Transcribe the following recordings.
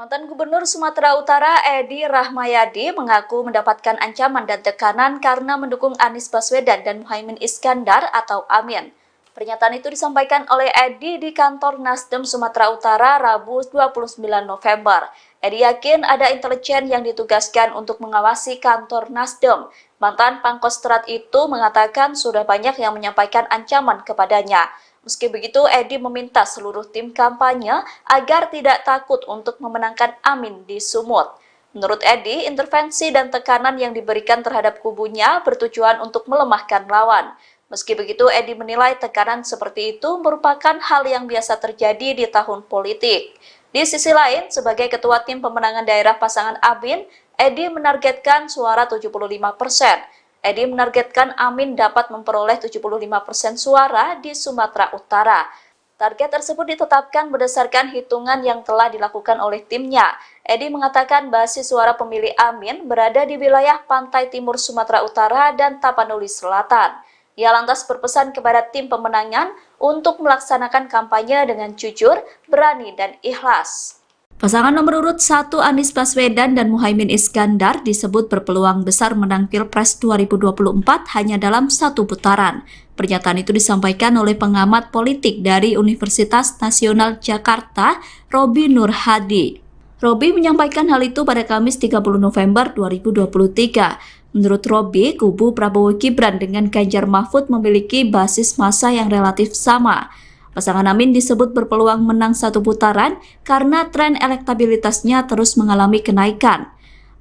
Mantan Gubernur Sumatera Utara Edi Rahmayadi mengaku mendapatkan ancaman dan tekanan karena mendukung Anies Baswedan dan Muhaimin Iskandar atau Amin. Pernyataan itu disampaikan oleh Edi di kantor Nasdem Sumatera Utara Rabu 29 November. Edi yakin ada intelijen yang ditugaskan untuk mengawasi kantor Nasdem. Mantan Pangkostrat itu mengatakan sudah banyak yang menyampaikan ancaman kepadanya. Meski begitu, Edi meminta seluruh tim kampanye agar tidak takut untuk memenangkan Amin di Sumut. Menurut Edi, intervensi dan tekanan yang diberikan terhadap kubunya bertujuan untuk melemahkan lawan. Meski begitu, Edi menilai tekanan seperti itu merupakan hal yang biasa terjadi di tahun politik. Di sisi lain, sebagai ketua tim pemenangan daerah pasangan Amin, Edi menargetkan suara 75%. Edi menargetkan Amin dapat memperoleh 75% suara di Sumatera Utara. Target tersebut ditetapkan berdasarkan hitungan yang telah dilakukan oleh timnya. Edi mengatakan basis suara pemilih Amin berada di wilayah pantai timur Sumatera Utara dan Tapanuli Selatan. Ia lantas berpesan kepada tim pemenangan untuk melaksanakan kampanye dengan jujur, berani, dan ikhlas. Pasangan nomor urut 1 Anies Baswedan dan Muhaimin Iskandar disebut berpeluang besar menang Pilpres 2024 hanya dalam satu putaran. Pernyataan itu disampaikan oleh pengamat politik dari Universitas Nasional Jakarta, Robi Nur Hadi. Robi menyampaikan hal itu pada Kamis 30 November 2023. Menurut Robi, kubu Prabowo Gibran dengan Ganjar Mahfud memiliki basis massa yang relatif sama. Pasangan Amin disebut berpeluang menang satu putaran karena tren elektabilitasnya terus mengalami kenaikan.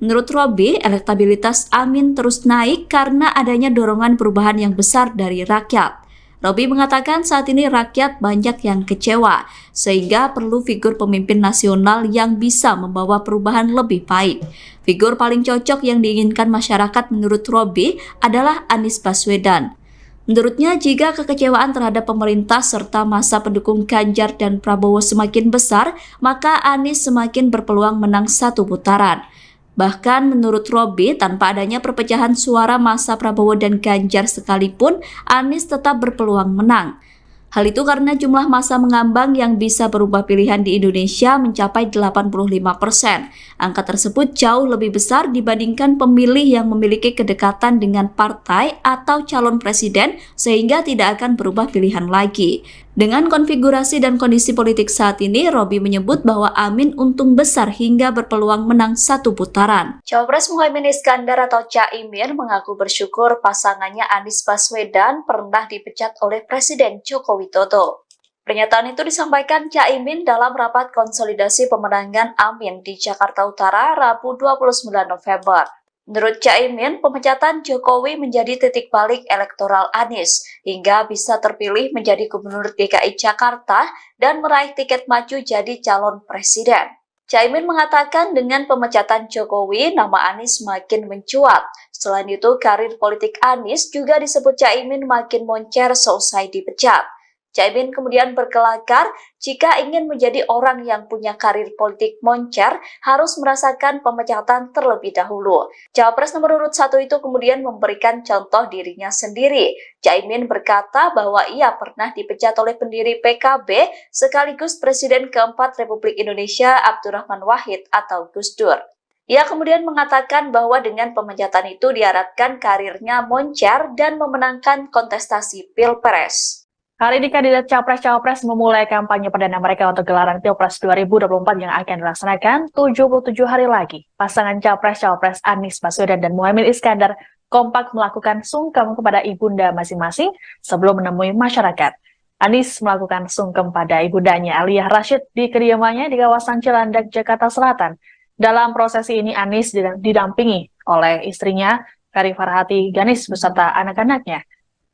Menurut Robi, elektabilitas Amin terus naik karena adanya dorongan perubahan yang besar dari rakyat. Robi mengatakan saat ini rakyat banyak yang kecewa, sehingga perlu figur pemimpin nasional yang bisa membawa perubahan lebih baik. Figur paling cocok yang diinginkan masyarakat menurut Robi adalah Anies Baswedan. Menurutnya, jika kekecewaan terhadap pemerintah serta masa pendukung Ganjar dan Prabowo semakin besar, maka Anies semakin berpeluang menang satu putaran. Bahkan menurut Robi, tanpa adanya perpecahan suara masa Prabowo dan Ganjar sekalipun, Anies tetap berpeluang menang. Hal itu karena jumlah massa mengambang yang bisa berubah pilihan di Indonesia mencapai 85%. Angka tersebut jauh lebih besar dibandingkan pemilih yang memiliki kedekatan dengan partai atau calon presiden sehingga tidak akan berubah pilihan lagi. Dengan konfigurasi dan kondisi politik saat ini, Robi menyebut bahwa Amin untung besar hingga berpeluang menang satu putaran. Cawapres Muhaimin Iskandar atau Caimin mengaku bersyukur pasangannya Anies Baswedan pernah dipecat oleh Presiden Joko Widodo. Pernyataan itu disampaikan Caimin dalam rapat konsolidasi pemenangan Amin di Jakarta Utara Rabu 29 November. Menurut Caimin, pemecatan Jokowi menjadi titik balik elektoral Anies hingga bisa terpilih menjadi Gubernur DKI Jakarta dan meraih tiket maju jadi calon presiden. Caimin mengatakan dengan pemecatan Jokowi, nama Anies makin mencuat. Selain itu, karir politik Anies juga disebut Caimin makin moncer seusai dipecat. Caimin kemudian berkelakar jika ingin menjadi orang yang punya karir politik moncer harus merasakan pemecatan terlebih dahulu. Cawapres nomor urut 1 itu kemudian memberikan contoh dirinya sendiri. Caimin berkata bahwa ia pernah dipecat oleh pendiri PKB sekaligus Presiden keempat Republik Indonesia Abdurrahman Wahid atau Gus Dur. Ia kemudian mengatakan bahwa dengan pemecatan itu diharapkan karirnya moncer dan memenangkan kontestasi Pilpres. Hari ini kandidat Capres-Cawapres memulai kampanye perdana mereka untuk gelaran Pilpres 2024 yang akan dilaksanakan 77 hari lagi. Pasangan Capres-Cawapres Anies Baswedan dan Muhaimin Iskandar kompak melakukan sungkem kepada ibunda masing-masing sebelum menemui masyarakat. Anies melakukan sungkem pada ibundanya Aliyah Rashid di kediamannya di kawasan Cilandak, Jakarta Selatan. Dalam prosesi ini Anies didampingi oleh istrinya Kari Farhati Ganis beserta anak-anaknya.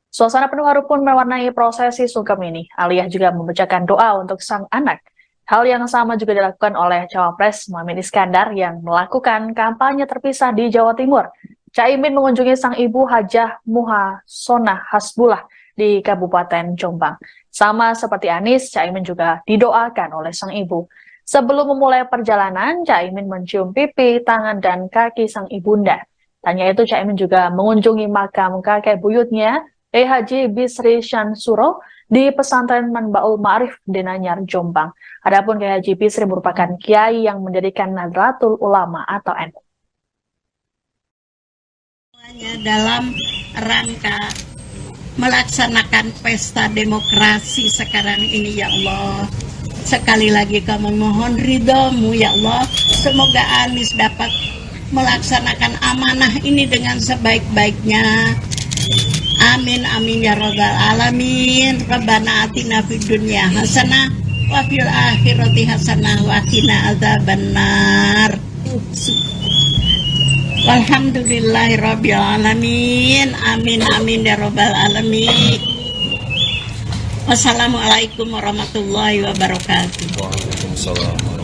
Suasana penuh haru pun mewarnai prosesi sungkem ini. Aliyah juga membacakan doa untuk sang anak. Hal yang sama juga dilakukan oleh Cawapres Muhaimin Iskandar yang melakukan kampanye terpisah di Jawa Timur. Caimin mengunjungi sang ibu Hajah Muhasonah Hasbullah di Kabupaten Jombang. Sama seperti Anies, Caimin juga didoakan oleh sang ibu. Sebelum memulai perjalanan, Caimin mencium pipi, tangan, dan kaki sang ibunda. Tanya itu, Caimin juga mengunjungi makam kakek buyutnya, Kiai Haji Bisri Syansuro di Pesantren Manbaul Ma'arif Denanyar, Jombang. Adapun Kiai Haji Bisri merupakan kiai yang mendirikan Nahdlatul Ulama atau NU. Dalam rangka melaksanakan pesta demokrasi sekarang ini, ya Allah, sekali lagi kami mohon ridho-Mu, ya Allah. Semoga Anies dapat melaksanakan amanah ini dengan sebaik-baiknya. Amin amin ya rabbal alamin. Rabbana atina fid dunya hasanah wa fil akhirati hasanah wa qina adzabannar. Walhamdulillahi rabbil alamin. Amin amin ya rabbal alamin. Wassalamualaikum warahmatullahi wabarakatuh. Waalaikumsalam.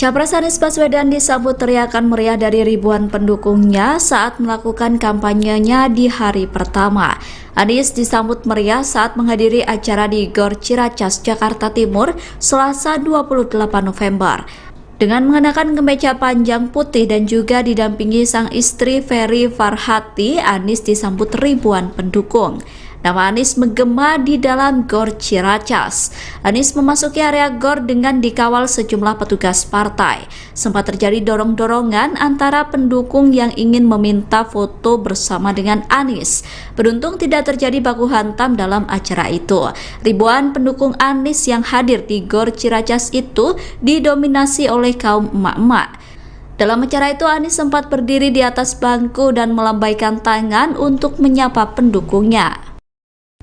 Capres Anies Baswedan disambut teriakan meriah dari ribuan pendukungnya saat melakukan kampanyenya di hari pertama. Anies disambut meriah saat menghadiri acara di Gor Ciracas, Jakarta Timur, Selasa 28 November. Dengan mengenakan kemeja panjang putih dan juga didampingi sang istri Ferry Farhati, Anies disambut ribuan pendukung. Nama Anies menggema di dalam Gor Ciracas. Anies memasuki area Gor dengan dikawal sejumlah petugas partai. Sempat terjadi dorong-dorongan antara pendukung yang ingin meminta foto bersama dengan Anies. Beruntung tidak terjadi baku hantam dalam acara itu. Ribuan pendukung Anies yang hadir di Gor Ciracas itu didominasi oleh kaum emak-emak. Dalam acara itu, Anies sempat berdiri di atas bangku dan melambaikan tangan untuk menyapa pendukungnya.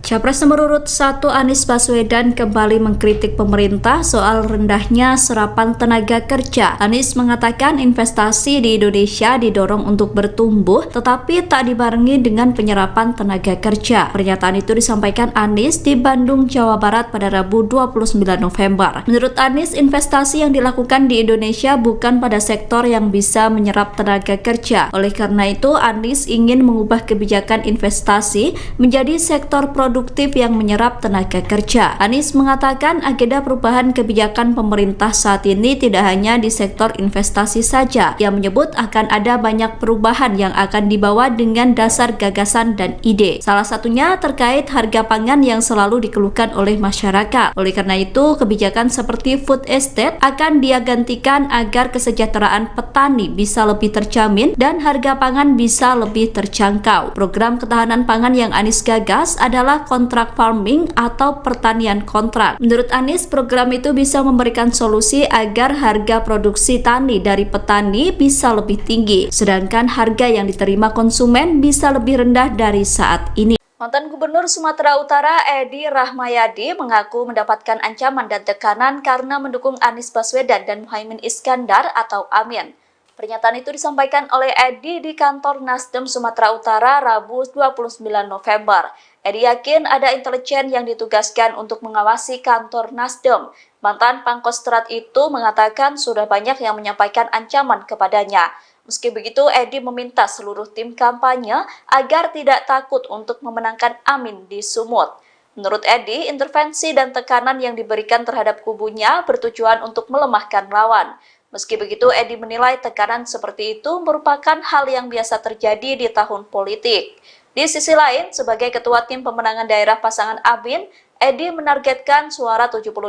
Capres nomor urut 1 Anies Baswedan kembali mengkritik pemerintah soal rendahnya serapan tenaga kerja. Anies mengatakan investasi di Indonesia didorong untuk bertumbuh tetapi tak dibarengi dengan penyerapan tenaga kerja. Pernyataan itu disampaikan Anies di Bandung, Jawa Barat pada Rabu 29 November. Menurut Anies, investasi yang dilakukan di Indonesia bukan pada sektor yang bisa menyerap tenaga kerja. Oleh karena itu, Anies ingin mengubah kebijakan investasi menjadi sektor produktif yang menyerap tenaga kerja. Anies mengatakan agenda perubahan kebijakan pemerintah saat ini tidak hanya di sektor investasi saja. Ia menyebut akan ada banyak perubahan yang akan dibawa dengan dasar gagasan dan ide. Salah satunya terkait harga pangan yang selalu dikeluhkan oleh masyarakat. Oleh karena itu, kebijakan seperti food estate akan dia gantikan agar kesejahteraan petani bisa lebih terjamin dan harga pangan bisa lebih terjangkau. Program ketahanan pangan yang Anies gagas adalah kontrak farming atau pertanian kontrak. Menurut Anies, program itu bisa memberikan solusi agar harga produksi tani dari petani bisa lebih tinggi, sedangkan harga yang diterima konsumen bisa lebih rendah dari saat ini. Mantan Gubernur Sumatera Utara Edi Rahmayadi mengaku mendapatkan ancaman dan tekanan karena mendukung Anies Baswedan dan Muhaimin Iskandar atau Amin. Pernyataan itu disampaikan oleh Edi di kantor Nasdem Sumatera Utara Rabu 29 November. Edi yakin ada intelijen yang ditugaskan untuk mengawasi kantor Nasdem. Mantan Pangkostrat itu mengatakan sudah banyak yang menyampaikan ancaman kepadanya. Meski begitu, Edi meminta seluruh tim kampanye agar tidak takut untuk memenangkan Amin di Sumut. Menurut Edi, intervensi dan tekanan yang diberikan terhadap kubunya bertujuan untuk melemahkan lawan. Meski begitu, Edi menilai tekanan seperti itu merupakan hal yang biasa terjadi di tahun politik. Di sisi lain, sebagai ketua tim pemenangan daerah pasangan Amin, Edi menargetkan suara 75%.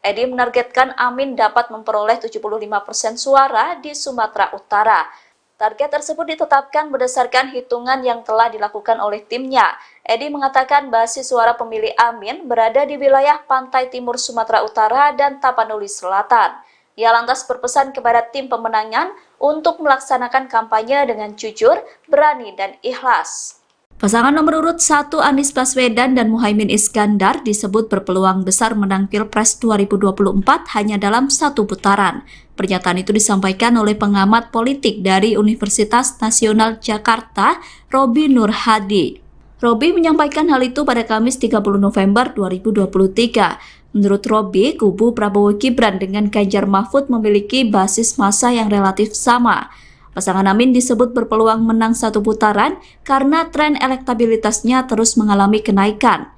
Edi menargetkan Amin dapat memperoleh 75% suara di Sumatera Utara. Target tersebut ditetapkan berdasarkan hitungan yang telah dilakukan oleh timnya. Edi mengatakan basis suara pemilih Amin berada di wilayah pantai timur Sumatera Utara dan Tapanuli Selatan. Ia lantas berpesan kepada tim pemenangan untuk melaksanakan kampanye dengan jujur, berani, dan ikhlas. Pasangan nomor urut 1 Anies Baswedan dan Muhaimin Iskandar disebut berpeluang besar menang Pilpres 2024 hanya dalam satu putaran. Pernyataan itu disampaikan oleh pengamat politik dari Universitas Nasional Jakarta, Robi Nur Hadi. Robi menyampaikan hal itu pada Kamis 30 November 2023. Menurut Robi, kubu Prabowo Gibran dengan Ganjar Mahfud memiliki basis massa yang relatif sama. Pasangan Amin disebut berpeluang menang satu putaran karena tren elektabilitasnya terus mengalami kenaikan.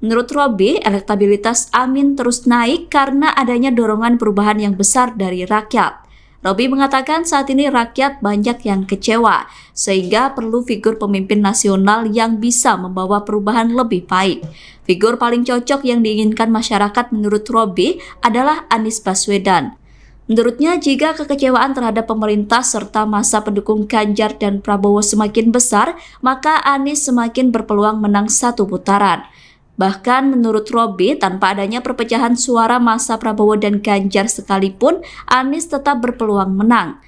Menurut Robi, elektabilitas Amin terus naik karena adanya dorongan perubahan yang besar dari rakyat. Robi mengatakan saat ini rakyat banyak yang kecewa, sehingga perlu figur pemimpin nasional yang bisa membawa perubahan lebih baik. Figur paling cocok yang diinginkan masyarakat menurut Robi adalah Anies Baswedan. Menurutnya, jika kekecewaan terhadap pemerintah serta masa pendukung Ganjar dan Prabowo semakin besar, maka Anies semakin berpeluang menang satu putaran. Bahkan menurut Robi, tanpa adanya perpecahan suara masa Prabowo dan Ganjar sekalipun, Anies tetap berpeluang menang.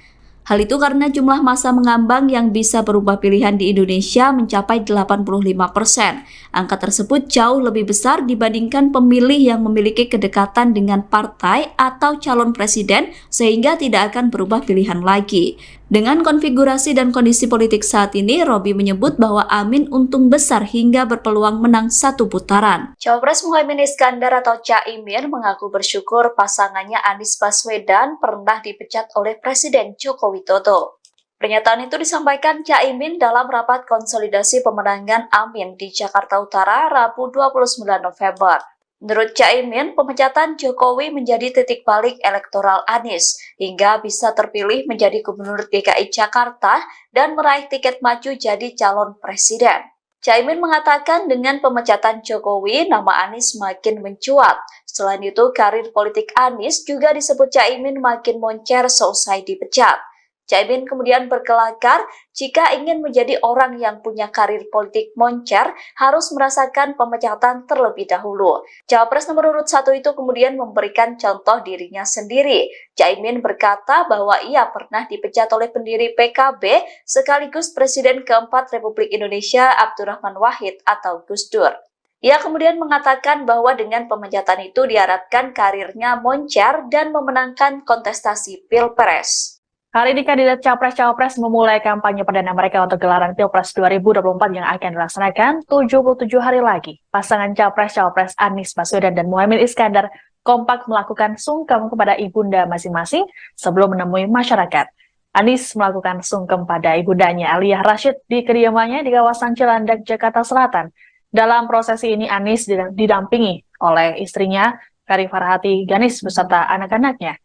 Hal itu karena jumlah massa mengambang yang bisa berubah pilihan di Indonesia mencapai 85%. Angka tersebut jauh lebih besar dibandingkan pemilih yang memiliki kedekatan dengan partai atau calon presiden sehingga tidak akan berubah pilihan lagi. Dengan konfigurasi dan kondisi politik saat ini, Robi menyebut bahwa Amin untung besar hingga berpeluang menang satu putaran. Cawapres Muhaimin Iskandar atau Caimin mengaku bersyukur pasangannya Anies Baswedan pernah dipecat oleh Presiden Joko Widodo. Pernyataan itu disampaikan Caimin dalam rapat konsolidasi pemenangan Amin di Jakarta Utara Rabu 29 November. Menurut Caimin, pemecatan Jokowi menjadi titik balik elektoral Anies hingga bisa terpilih menjadi Gubernur DKI Jakarta dan meraih tiket maju jadi calon presiden. Caimin mengatakan dengan pemecatan Jokowi, nama Anies makin mencuat. Selain itu, karir politik Anies juga disebut Caimin makin moncer seusai dipecat. Caimin kemudian berkelakar jika ingin menjadi orang yang punya karir politik moncer harus merasakan pemecatan terlebih dahulu. Cawapres nomor urut 1 itu kemudian memberikan contoh dirinya sendiri. Caimin berkata bahwa ia pernah dipecat oleh pendiri PKB sekaligus Presiden keempat Republik Indonesia Abdurrahman Wahid atau Gus Dur. Ia kemudian mengatakan bahwa dengan pemecatan itu diharapkan karirnya moncer dan memenangkan kontestasi Pilpres. Hari ini kandidat Capres-Cawapres memulai kampanye perdana mereka untuk gelaran Pilpres 2024 yang akan dilaksanakan 77 hari lagi. Pasangan Capres-Cawapres Anies Baswedan dan Muhaimin Iskandar kompak melakukan sungkem kepada ibunda masing-masing sebelum menemui masyarakat. Anies melakukan sungkem pada ibundanya Aliyah Rashid di kediamannya di kawasan Cilandak, Jakarta Selatan. Dalam prosesi ini Anies didampingi oleh istrinya Kari Farhati Ganis beserta anak-anaknya.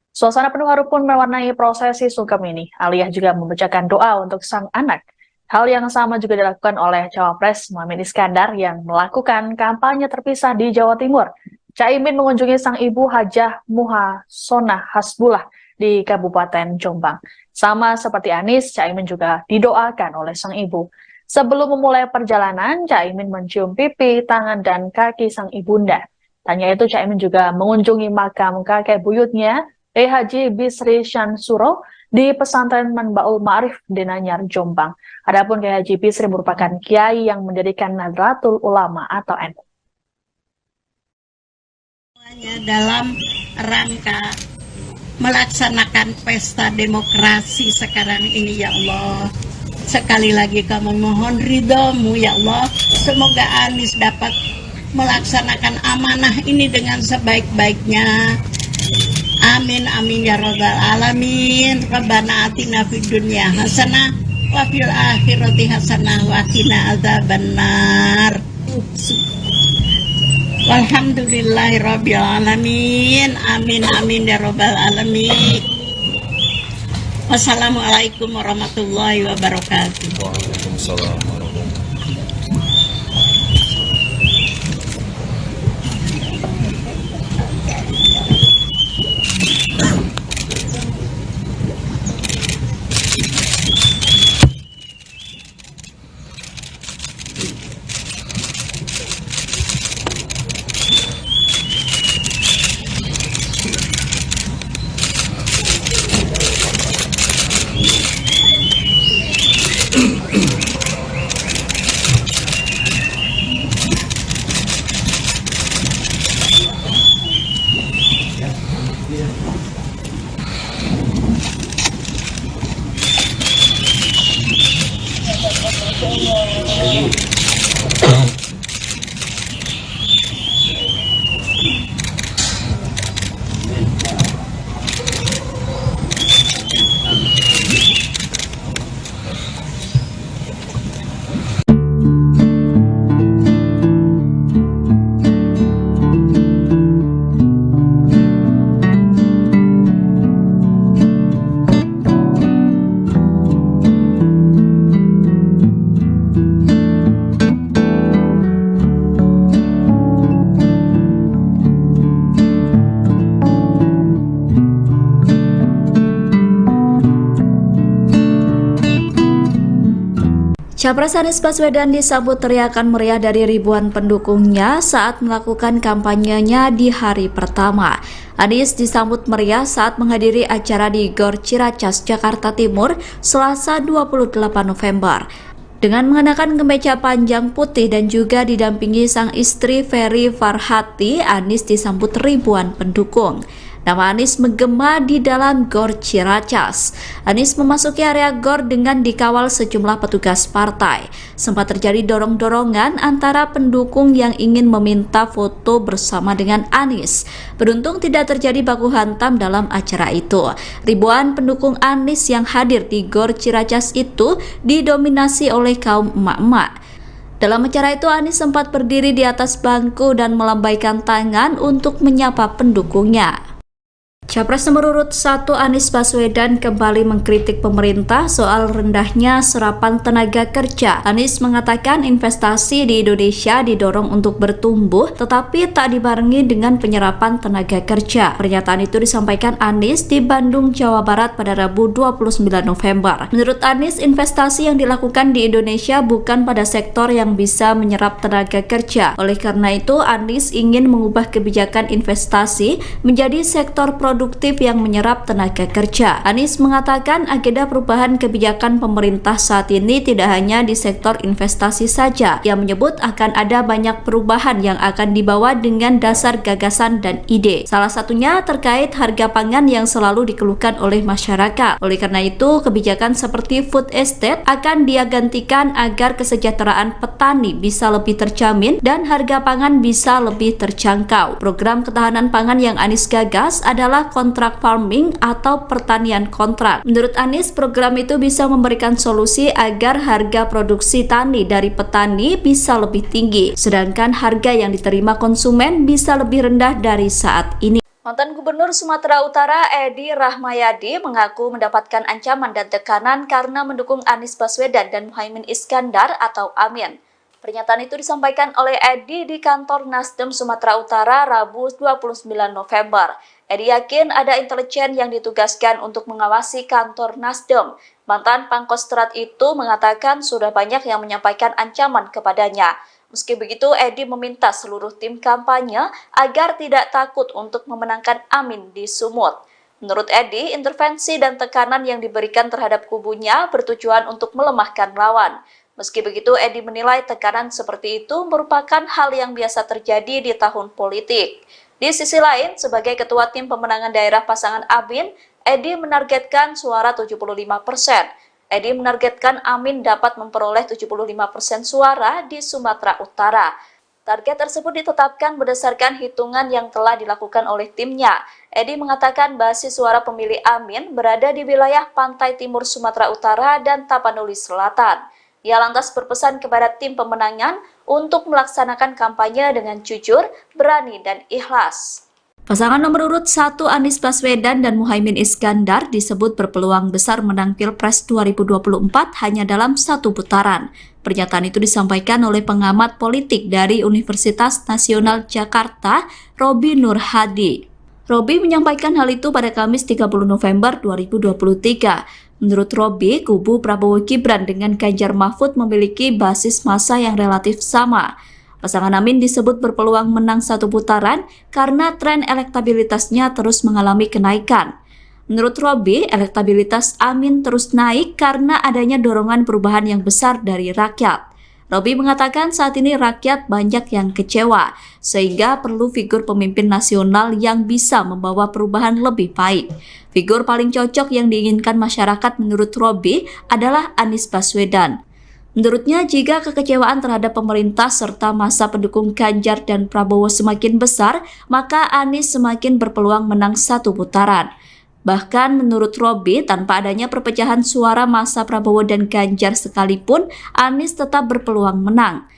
Suasana penuh haru pun mewarnai prosesi sungkem ini. Aliyah juga membacakan doa untuk sang anak. Hal yang sama juga dilakukan oleh Cawapres Muhaimin Iskandar yang melakukan kampanye terpisah di Jawa Timur. Caimin mengunjungi sang ibu Hajah Muhasonah Hasbullah di Kabupaten Jombang. Sama seperti Anies, Caimin juga didoakan oleh sang ibu. Sebelum memulai perjalanan, Caimin mencium pipi, tangan, dan kaki sang ibunda. Tanya itu, Caimin juga mengunjungi makam kakek buyutnya, Haji Bisri Syansuro di pesantren Manbaul Ma'arif di Nanyar, Jombang. Adapun Kiai Haji Bisri merupakan kiai yang mendirikan Nahdlatul Ulama atau NU. Dalam rangka melaksanakan pesta demokrasi sekarang ini, ya Allah, sekali lagi kami mohon ridho-Mu, ya Allah. Semoga Anies dapat melaksanakan amanah ini dengan sebaik-baiknya. Amin amin ya rabbal alamin. Rabbana atina fid dunya hasanah wa fil akhirati hasanah wa qina adzabannar. Walhamdulillahirabbil alamin. Amin amin ya rabbal alamin. Wassalamualaikum warahmatullahi wabarakatuh. Waalaikumsalam warahmatullahi Capres Anies Baswedan disambut teriakan meriah dari ribuan pendukungnya saat melakukan kampanyenya di hari pertama. Anies disambut meriah saat menghadiri acara di Gor Ciracas, Jakarta Timur, Selasa 28 November. Dengan mengenakan kemeja panjang putih dan juga didampingi sang istri Ferry Farhati, Anies disambut ribuan pendukung. Nama Anies menggema di dalam Gor Ciracas. Anies memasuki area Gor dengan dikawal sejumlah petugas partai. Sempat terjadi dorong-dorongan antara pendukung yang ingin meminta foto bersama dengan Anies. Beruntung tidak terjadi baku hantam dalam acara itu. Ribuan pendukung Anies yang hadir di Gor Ciracas itu didominasi oleh kaum emak-emak. Dalam acara itu, Anies sempat berdiri di atas bangku dan melambaikan tangan untuk menyapa pendukungnya. Capres nomor urut 1 Anies Baswedan kembali mengkritik pemerintah soal rendahnya serapan tenaga kerja. Anies mengatakan investasi di Indonesia didorong untuk bertumbuh tetapi tak dibarengi dengan penyerapan tenaga kerja. Pernyataan itu disampaikan Anies di Bandung, Jawa Barat pada Rabu 29 November. Menurut Anies, investasi yang dilakukan di Indonesia bukan pada sektor yang bisa menyerap tenaga kerja. Oleh karena itu, Anies ingin mengubah kebijakan investasi menjadi sektor produktif yang menyerap tenaga kerja. Anies mengatakan agenda perubahan kebijakan pemerintah saat ini tidak hanya di sektor investasi saja. Ia menyebut akan ada banyak perubahan yang akan dibawa dengan dasar gagasan dan ide. Salah satunya terkait harga pangan yang selalu dikeluhkan oleh masyarakat. Oleh karena itu, kebijakan seperti food estate akan dia gantikan agar kesejahteraan petani bisa lebih terjamin dan harga pangan bisa lebih terjangkau. Program ketahanan pangan yang Anies gagas adalah kontrak farming atau pertanian kontrak. Menurut Anies, program itu bisa memberikan solusi agar harga produksi tani dari petani bisa lebih tinggi, sedangkan harga yang diterima konsumen bisa lebih rendah dari saat ini. Mantan Gubernur Sumatera Utara Edi Rahmayadi mengaku mendapatkan ancaman dan tekanan karena mendukung Anies Baswedan dan Muhaimin Iskandar atau Amin. Pernyataan itu disampaikan oleh Edi di kantor Nasdem Sumatera Utara Rabu 29 November. Edi yakin ada intelijen yang ditugaskan untuk mengawasi kantor Nasdem. Mantan Pangkostrat itu mengatakan sudah banyak yang menyampaikan ancaman kepadanya. Meski begitu, Edi meminta seluruh tim kampanye agar tidak takut untuk memenangkan Amin di Sumut. Menurut Edi, intervensi dan tekanan yang diberikan terhadap kubunya bertujuan untuk melemahkan lawan. Meski begitu, Edi menilai tekanan seperti itu merupakan hal yang biasa terjadi di tahun politik. Di sisi lain, sebagai ketua tim pemenangan daerah pasangan Amin, Edi menargetkan suara 75%. Edi menargetkan Amin dapat memperoleh 75% suara di Sumatera Utara. Target tersebut ditetapkan berdasarkan hitungan yang telah dilakukan oleh timnya. Edi mengatakan basis suara pemilih Amin berada di wilayah pantai timur Sumatera Utara dan Tapanuli Selatan. Ia lantas berpesan kepada tim pemenangan untuk melaksanakan kampanye dengan jujur, berani, dan ikhlas. Pasangan nomor urut 1 Anies Baswedan dan Muhaimin Iskandar disebut berpeluang besar menang Pilpres 2024 hanya dalam satu putaran. Pernyataan itu disampaikan oleh pengamat politik dari Universitas Nasional Jakarta, Robi Nur Hadi. Robi menyampaikan hal itu pada Kamis 30 November 2023. Menurut Robi, kubu Prabowo Gibran dengan Ganjar Mahfud memiliki basis massa yang relatif sama. Pasangan Amin disebut berpeluang menang satu putaran karena tren elektabilitasnya terus mengalami kenaikan. Menurut Robi, elektabilitas Amin terus naik karena adanya dorongan perubahan yang besar dari rakyat. Robi mengatakan saat ini rakyat banyak yang kecewa, sehingga perlu figur pemimpin nasional yang bisa membawa perubahan lebih baik. Figur paling cocok yang diinginkan masyarakat menurut Robi adalah Anies Baswedan. Menurutnya, jika kekecewaan terhadap pemerintah serta masa pendukung Ganjar dan Prabowo semakin besar, maka Anies semakin berpeluang menang satu putaran. Bahkan menurut Robi, tanpa adanya perpecahan suara masa Prabowo dan Ganjar sekalipun, Anies tetap berpeluang menang.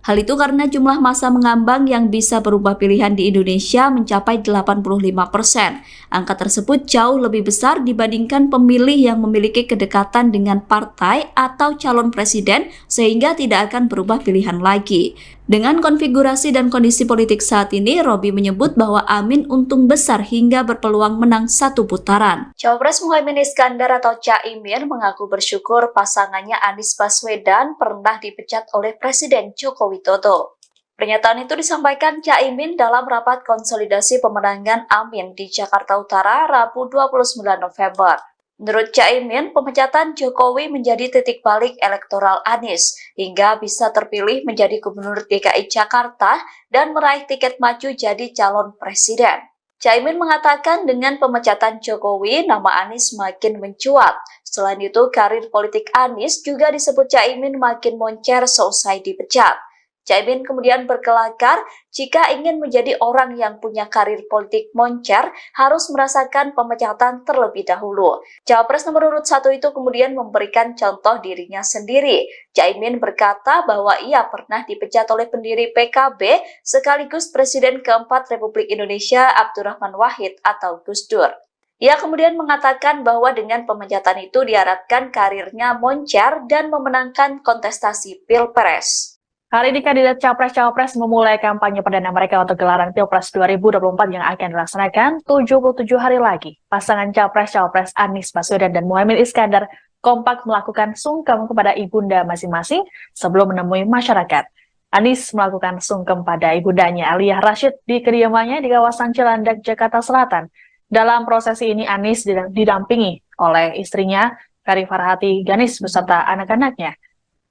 Hal itu karena jumlah massa mengambang yang bisa berubah pilihan di Indonesia mencapai 85%. Angka tersebut jauh lebih besar dibandingkan pemilih yang memiliki kedekatan dengan partai atau calon presiden sehingga tidak akan berubah pilihan lagi. Dengan konfigurasi dan kondisi politik saat ini, Robi menyebut bahwa Amin untung besar hingga berpeluang menang satu putaran. Cawapres Muhaimin Iskandar atau Caimin mengaku bersyukur pasangannya Anies Baswedan pernah dipecat oleh Presiden Joko Widodo. Pernyataan itu disampaikan Caimin dalam rapat konsolidasi pemenangan Amin di Jakarta Utara Rabu 29 November. Menurut Caimin, pemecatan Jokowi menjadi titik balik elektoral Anies hingga bisa terpilih menjadi Gubernur DKI Jakarta dan meraih tiket maju jadi calon presiden. Caimin mengatakan dengan pemecatan Jokowi, nama Anies makin mencuat. Selain itu, karir politik Anies juga disebut Caimin makin moncer seusai dipecat. Caimin kemudian berkelakar jika ingin menjadi orang yang punya karir politik moncer harus merasakan pemecatan terlebih dahulu. Cawapres nomor urut 1 itu kemudian memberikan contoh dirinya sendiri. Caimin berkata bahwa ia pernah dipecat oleh pendiri PKB sekaligus Presiden keempat Republik Indonesia Abdurrahman Wahid atau Gus Dur. Ia kemudian mengatakan bahwa dengan pemecatan itu diharapkan karirnya moncer dan memenangkan kontestasi Pilpres. Hari ini kandidat Capres-Cawapres memulai kampanye perdana mereka untuk gelaran Pilpres 2024 yang akan dilaksanakan 77 hari lagi. Pasangan Capres-Cawapres Anies Baswedan dan Muhaimin Iskandar kompak melakukan sungkem kepada ibunda masing-masing sebelum menemui masyarakat. Anies melakukan sungkem pada ibundanya Aliyah Rashid di kediamannya di kawasan Cilandak, Jakarta Selatan. Dalam prosesi ini Anies didampingi oleh istrinya Kari Farhati Ganis beserta anak-anaknya.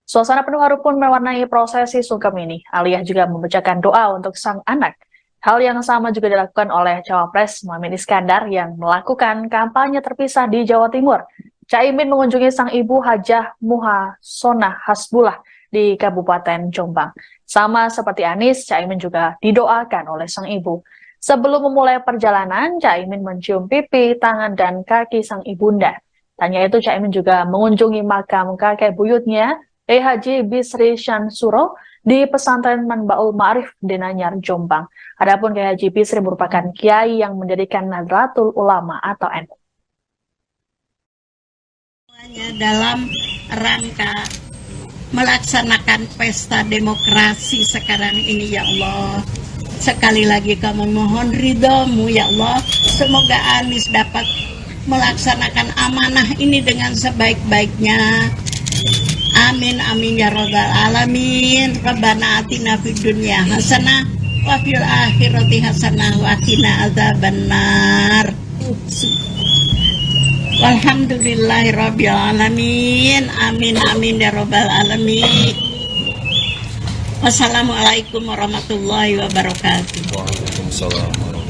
Suasana penuh haru pun mewarnai prosesi sungkem ini. Aliyah juga membacakan doa untuk sang anak. Hal yang sama juga dilakukan oleh Cawapres Muhaimin Iskandar yang melakukan kampanye terpisah di Jawa Timur. Caimin mengunjungi sang ibu Hajah Muhasonah Hasbullah di Kabupaten Jombang. Sama seperti Anies, Caimin juga didoakan oleh sang ibu. Sebelum memulai perjalanan, Caimin mencium pipi, tangan, dan kaki sang ibunda. Tanya itu, Caimin juga mengunjungi makam kakek buyutnya, Haji Bisri Syansuro di pesantren Manbaul Ma'arif di Nanyar, Jombang. Adapun Kiai Haji Bisri merupakan kiai yang mendirikan Nahdlatul Ulama atau NU. Dalam rangka melaksanakan pesta demokrasi sekarang ini, ya Allah, sekali lagi kami mohon ridho-Mu, ya Allah. Semoga Anies dapat melaksanakan amanah ini dengan sebaik-baiknya. Amin amin ya rabbal alamin. Rabbana atina fid dunya hasanah wa fil akhirati hasanah wa qina adzabannar. Walhamdulillahi rabbil alamin. Amin amin ya rabbal alamin. Wassalamualaikum warahmatullahi wabarakatuh. Waalaikumsalam warahmatullahi wabarakatuh.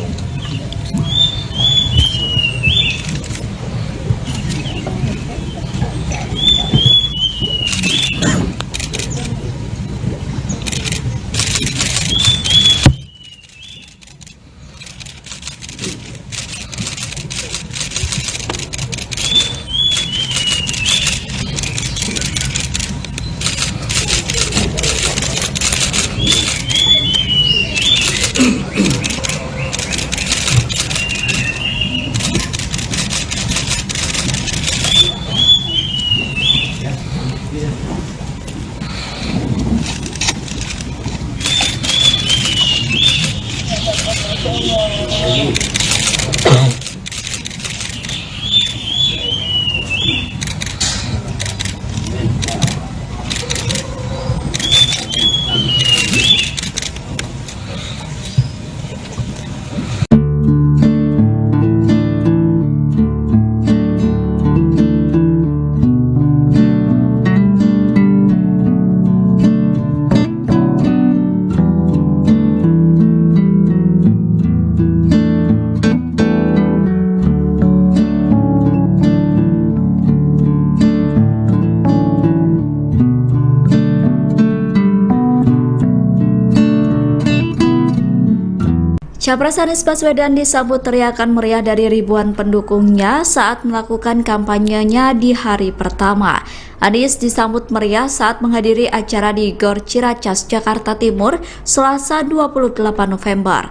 Capres Anies Baswedan disambut teriakan meriah dari ribuan pendukungnya saat melakukan kampanyenya di hari pertama. Anies disambut meriah saat menghadiri acara di Gor Ciracas, Jakarta Timur, Selasa 28 November.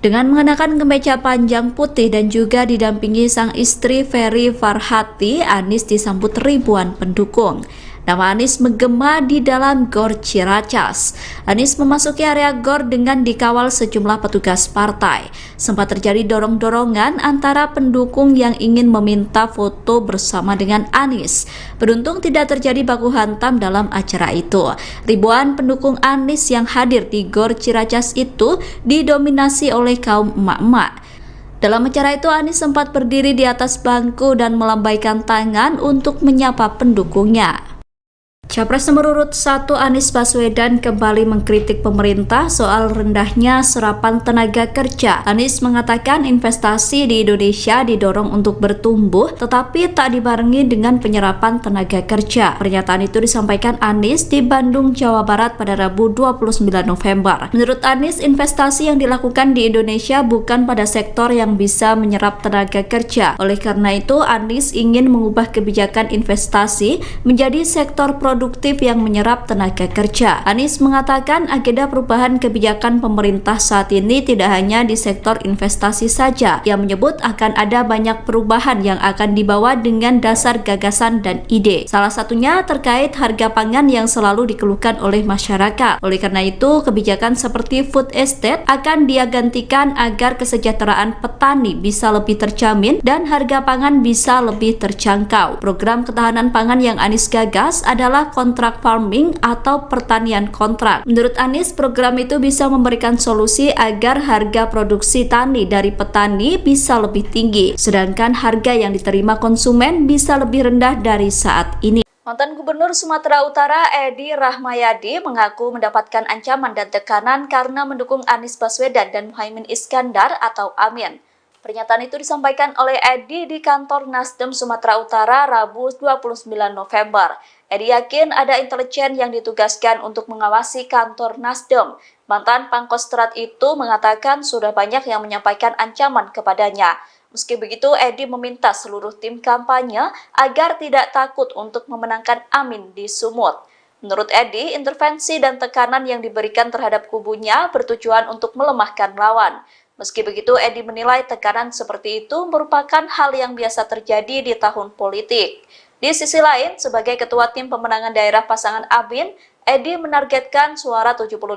Dengan mengenakan kemeja panjang putih dan juga didampingi sang istri Ferry Farhati, Anies disambut ribuan pendukung. Nama Anies menggema di dalam Gor Ciracas. Anies memasuki area Gor dengan dikawal sejumlah petugas partai. Sempat terjadi dorong-dorongan antara pendukung yang ingin meminta foto bersama dengan Anies. Beruntung tidak terjadi baku hantam dalam acara itu. Ribuan pendukung Anies yang hadir di Gor Ciracas itu didominasi oleh kaum emak-emak. Dalam acara itu, Anies sempat berdiri di atas bangku dan melambaikan tangan untuk menyapa pendukungnya. Capres nomor urut 1 Anies Baswedan kembali mengkritik pemerintah soal rendahnya serapan tenaga kerja. Anies mengatakan investasi di Indonesia didorong untuk bertumbuh tetapi tak dibarengi dengan penyerapan tenaga kerja. Pernyataan itu disampaikan Anies di Bandung, Jawa Barat pada Rabu 29 November. Menurut Anies, investasi yang dilakukan di Indonesia bukan pada sektor yang bisa menyerap tenaga kerja. Oleh karena itu, Anies ingin mengubah kebijakan investasi menjadi sektor produktif yang menyerap tenaga kerja. Anies mengatakan agenda perubahan kebijakan pemerintah saat ini tidak hanya di sektor investasi saja. Ia menyebut akan ada banyak perubahan yang akan dibawa dengan dasar gagasan dan ide. Salah satunya terkait harga pangan yang selalu dikeluhkan oleh masyarakat. Oleh karena itu, kebijakan seperti food estate akan dia gantikan agar kesejahteraan petani bisa lebih terjamin dan harga pangan bisa lebih terjangkau. Program ketahanan pangan yang Anies gagas adalah kontrak farming atau pertanian kontrak. Menurut Anies, program itu bisa memberikan solusi agar harga produksi tani dari petani bisa lebih tinggi, sedangkan harga yang diterima konsumen bisa lebih rendah dari saat ini. Mantan Gubernur Sumatera Utara Edi Rahmayadi mengaku mendapatkan ancaman dan tekanan karena mendukung Anies Baswedan dan Muhaimin Iskandar atau Amin. Pernyataan itu disampaikan oleh Edi di kantor Nasdem Sumatera Utara Rabu 29 November. Edi yakin ada intelijen yang ditugaskan untuk mengawasi kantor Nasdem. Mantan Pangkostrat itu mengatakan sudah banyak yang menyampaikan ancaman kepadanya. Meski begitu, Edi meminta seluruh tim kampanye agar tidak takut untuk memenangkan Amin di Sumut. Menurut Edi, intervensi dan tekanan yang diberikan terhadap kubunya bertujuan untuk melemahkan lawan. Meski begitu, Edi menilai tekanan seperti itu merupakan hal yang biasa terjadi di tahun politik. Di sisi lain, sebagai ketua tim pemenangan daerah pasangan Amin, Edi menargetkan suara 75%.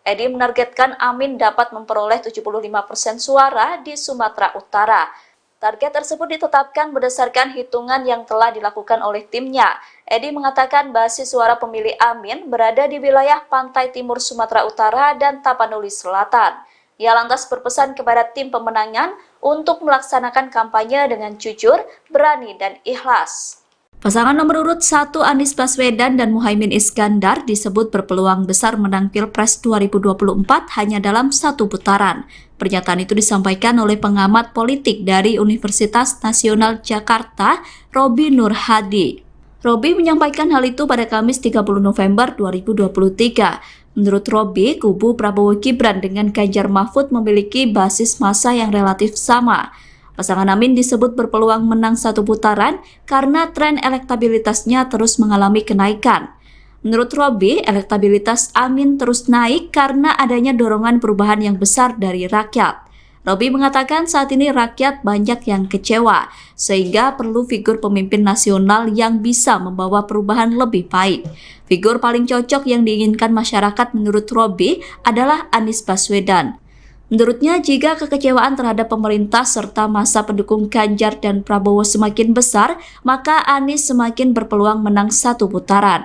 Edi menargetkan Amin dapat memperoleh 75% suara di Sumatera Utara. Target tersebut ditetapkan berdasarkan hitungan yang telah dilakukan oleh timnya. Edi mengatakan basis suara pemilih Amin berada di wilayah pantai timur Sumatera Utara dan Tapanuli Selatan. Ia lantas berpesan kepada tim pemenangan untuk melaksanakan kampanye dengan jujur, berani, dan ikhlas. Pasangan nomor urut 1 Anies Baswedan dan Muhaimin Iskandar disebut berpeluang besar menang Pilpres 2024 hanya dalam satu putaran. Pernyataan itu disampaikan oleh pengamat politik dari Universitas Nasional Jakarta, Robi Nur Hadi. Robi menyampaikan hal itu pada Kamis 30 November 2023. Menurut Robi, kubu Prabowo Gibran dengan Ganjar Mahfud memiliki basis massa yang relatif sama. Pasangan Amin disebut berpeluang menang satu putaran karena tren elektabilitasnya terus mengalami kenaikan. Menurut Robi, elektabilitas Amin terus naik karena adanya dorongan perubahan yang besar dari rakyat. Robi mengatakan saat ini rakyat banyak yang kecewa, sehingga perlu figur pemimpin nasional yang bisa membawa perubahan lebih baik. Figur paling cocok yang diinginkan masyarakat menurut Robi adalah Anies Baswedan. Menurutnya, jika kekecewaan terhadap pemerintah serta masa pendukung Ganjar dan Prabowo semakin besar, maka Anies semakin berpeluang menang satu putaran.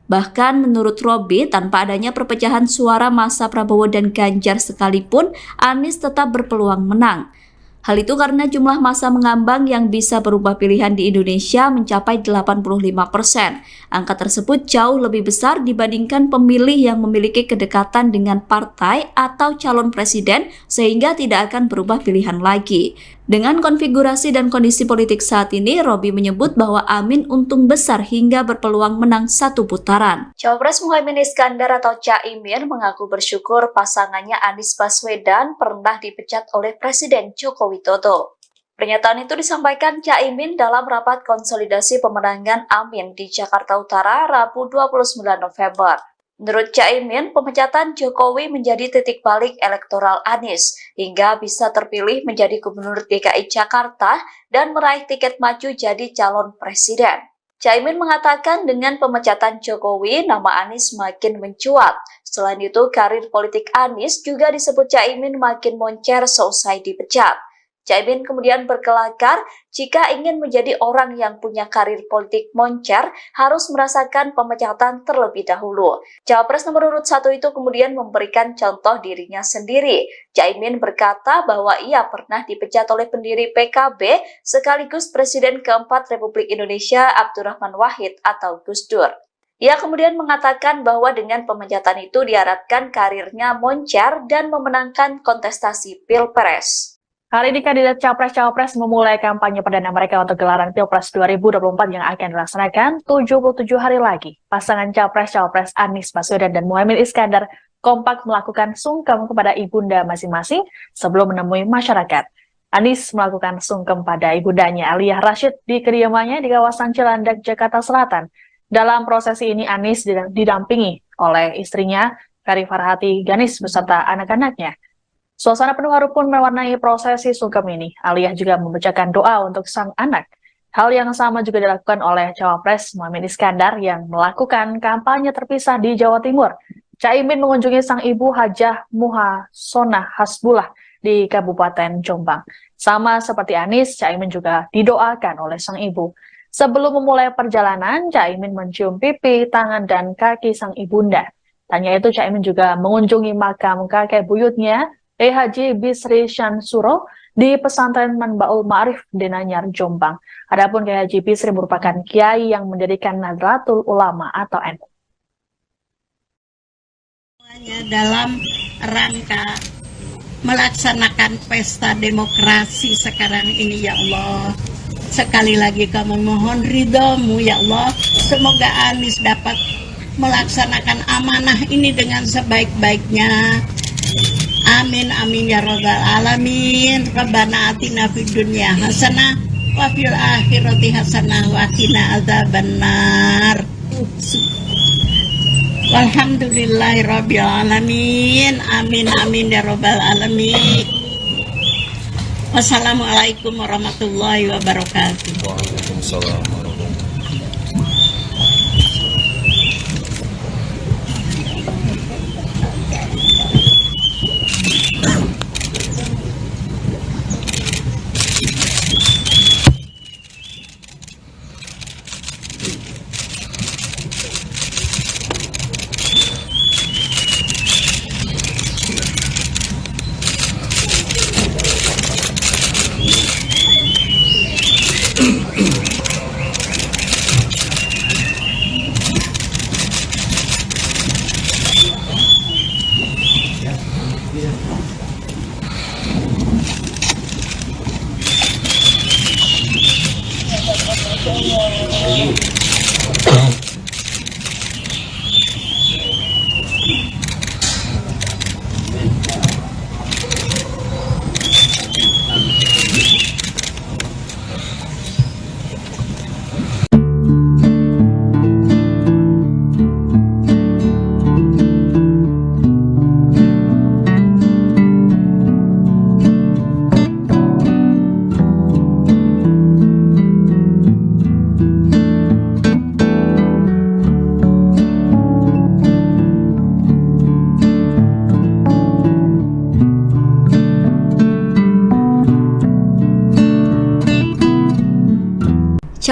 Bahkan menurut Robi, tanpa adanya perpecahan suara masa Prabowo dan Ganjar sekalipun, Anies tetap berpeluang menang. Hal itu karena jumlah massa mengambang yang bisa berubah pilihan di Indonesia mencapai 85%. Angka tersebut jauh lebih besar dibandingkan pemilih yang memiliki kedekatan dengan partai atau calon presiden sehingga tidak akan berubah pilihan lagi. Dengan konfigurasi dan kondisi politik saat ini, Robi menyebut bahwa Amin untung besar hingga berpeluang menang satu putaran. Cawapres Muhaimin Iskandar atau Caimin mengaku bersyukur pasangannya Anies Baswedan pernah dipecat oleh Presiden Joko Widodo. Pernyataan itu disampaikan Caimin dalam rapat konsolidasi pemenangan Amin di Jakarta Utara Rabu 29 November. Menurut Caimin, pemecatan Jokowi menjadi titik balik elektoral Anies hingga bisa terpilih menjadi Gubernur DKI Jakarta dan meraih tiket maju jadi calon presiden. Caimin mengatakan dengan pemecatan Jokowi, nama Anies makin mencuat. Selain itu, karir politik Anies juga disebut Caimin makin moncer seusai dipecat. Caimin kemudian berkelakar, jika ingin menjadi orang yang punya karir politik moncer, harus merasakan pemecatan terlebih dahulu. Cawapres nomor urut 1 itu kemudian memberikan contoh dirinya sendiri. Caimin berkata bahwa ia pernah dipecat oleh pendiri PKB sekaligus Presiden keempat Republik Indonesia Abdurrahman Wahid atau Gus Dur. Ia kemudian mengatakan bahwa dengan pemecatan itu diharapkan karirnya moncer dan memenangkan kontestasi Pilpres. Hari ini kandidat Capres-Cawapres memulai kampanye perdana mereka untuk gelaran Pilpres 2024 yang akan dilaksanakan 77 hari lagi. Pasangan Capres-Cawapres Anies Baswedan dan Muhaimin Iskandar kompak melakukan sungkem kepada ibunda masing-masing sebelum menemui masyarakat. Anies melakukan sungkem pada ibundanya Aliyah Rashid di kediamannya di kawasan Cilandak, Jakarta Selatan. Dalam prosesi ini Anies didampingi oleh istrinya Kari Farhati Ganis beserta anak-anaknya. Suasana penuh haru pun mewarnai prosesi sungkem ini. Aliyah juga membacakan doa untuk sang anak. Hal yang sama juga dilakukan oleh Cawapres Muhaimin Iskandar yang melakukan kampanye terpisah di Jawa Timur. Caimin mengunjungi sang ibu Hajah Muhasonah Hasbullah di Kabupaten Jombang. Sama seperti Anies, Caimin juga didoakan oleh sang ibu. Sebelum memulai perjalanan, Caimin mencium pipi, tangan, dan kaki sang ibunda. Tanya itu, Caimin juga mengunjungi makam kakek buyutnya, Haji Bisri Syansuro di pesantren Manbaul Ma'arif di Nanyar, Jombang. Adapun Kiai Haji Bisri merupakan kiai yang mendirikan Nahdlatul Ulama atau NU. Dalam rangka melaksanakan pesta demokrasi sekarang ini, ya Allah, sekali lagi kami mohon ridho-Mu, ya Allah. Semoga Anies dapat melaksanakan amanah ini dengan sebaik-baiknya. Amin amin ya rabbal alamin. Rabbana atina fid dunya hasanah wa fil akhirati hasanah wa qina adzabannar. Walhamdulillahi rabbil alamin. Amin amin ya rabbal alamin. Wassalamualaikum warahmatullahi wabarakatuh. Waalaikumsalam warahmatullahi wabarakatuh.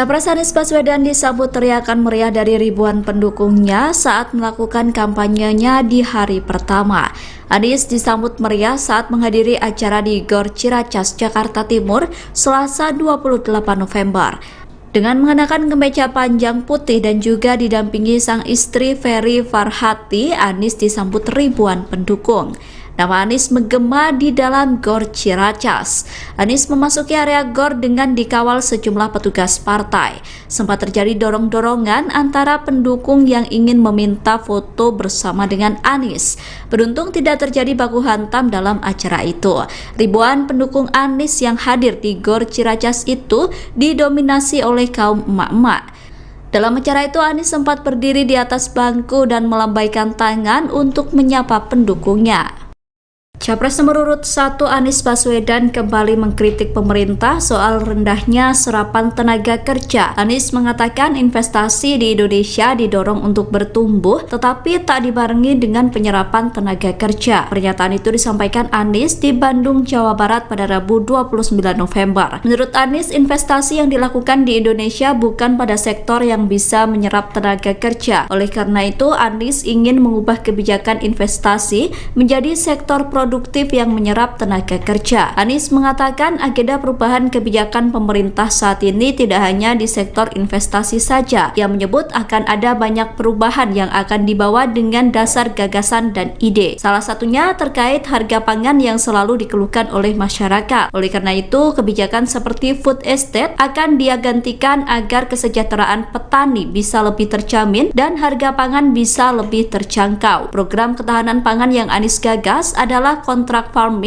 Capres Anies Baswedan disambut teriakan meriah dari ribuan pendukungnya saat melakukan kampanyenya di hari pertama. Anies disambut meriah saat menghadiri acara di Gor Ciracas, Jakarta Timur, Selasa 28 November. Dengan mengenakan kemeja panjang putih dan juga didampingi sang istri Ferry Farhati, Anies disambut ribuan pendukung. Nama Anies menggema di dalam Gor Ciracas. Anies memasuki area Gor dengan dikawal sejumlah petugas partai. Sempat terjadi dorong-dorongan antara pendukung yang ingin meminta foto bersama dengan Anies. Beruntung tidak terjadi baku hantam dalam acara itu. Ribuan pendukung Anies yang hadir di Gor Ciracas itu didominasi oleh kaum emak-emak. Dalam acara itu, Anies sempat berdiri di atas bangku dan melambaikan tangan untuk menyapa pendukungnya. Capres nomor urut 1 Anies Baswedan kembali mengkritik pemerintah soal rendahnya serapan tenaga kerja. Anies mengatakan investasi di Indonesia didorong untuk bertumbuh tetapi tak dibarengi dengan penyerapan tenaga kerja. Pernyataan itu disampaikan Anies di Bandung, Jawa Barat pada Rabu 29 November. Menurut Anies, investasi yang dilakukan di Indonesia bukan pada sektor yang bisa menyerap tenaga kerja. Oleh karena itu, Anies ingin mengubah kebijakan investasi menjadi sektor produktif yang menyerap tenaga kerja. Anies mengatakan agenda perubahan kebijakan pemerintah saat ini tidak hanya di sektor investasi saja. Ia menyebut akan ada banyak perubahan yang akan dibawa dengan dasar gagasan dan ide. Salah satunya terkait harga pangan yang selalu dikeluhkan oleh masyarakat. Oleh karena itu, kebijakan seperti food estate akan dia gantikan agar kesejahteraan petani bisa lebih terjamin dan harga pangan bisa lebih terjangkau. Program ketahanan pangan yang Anies gagas adalah kontrak farming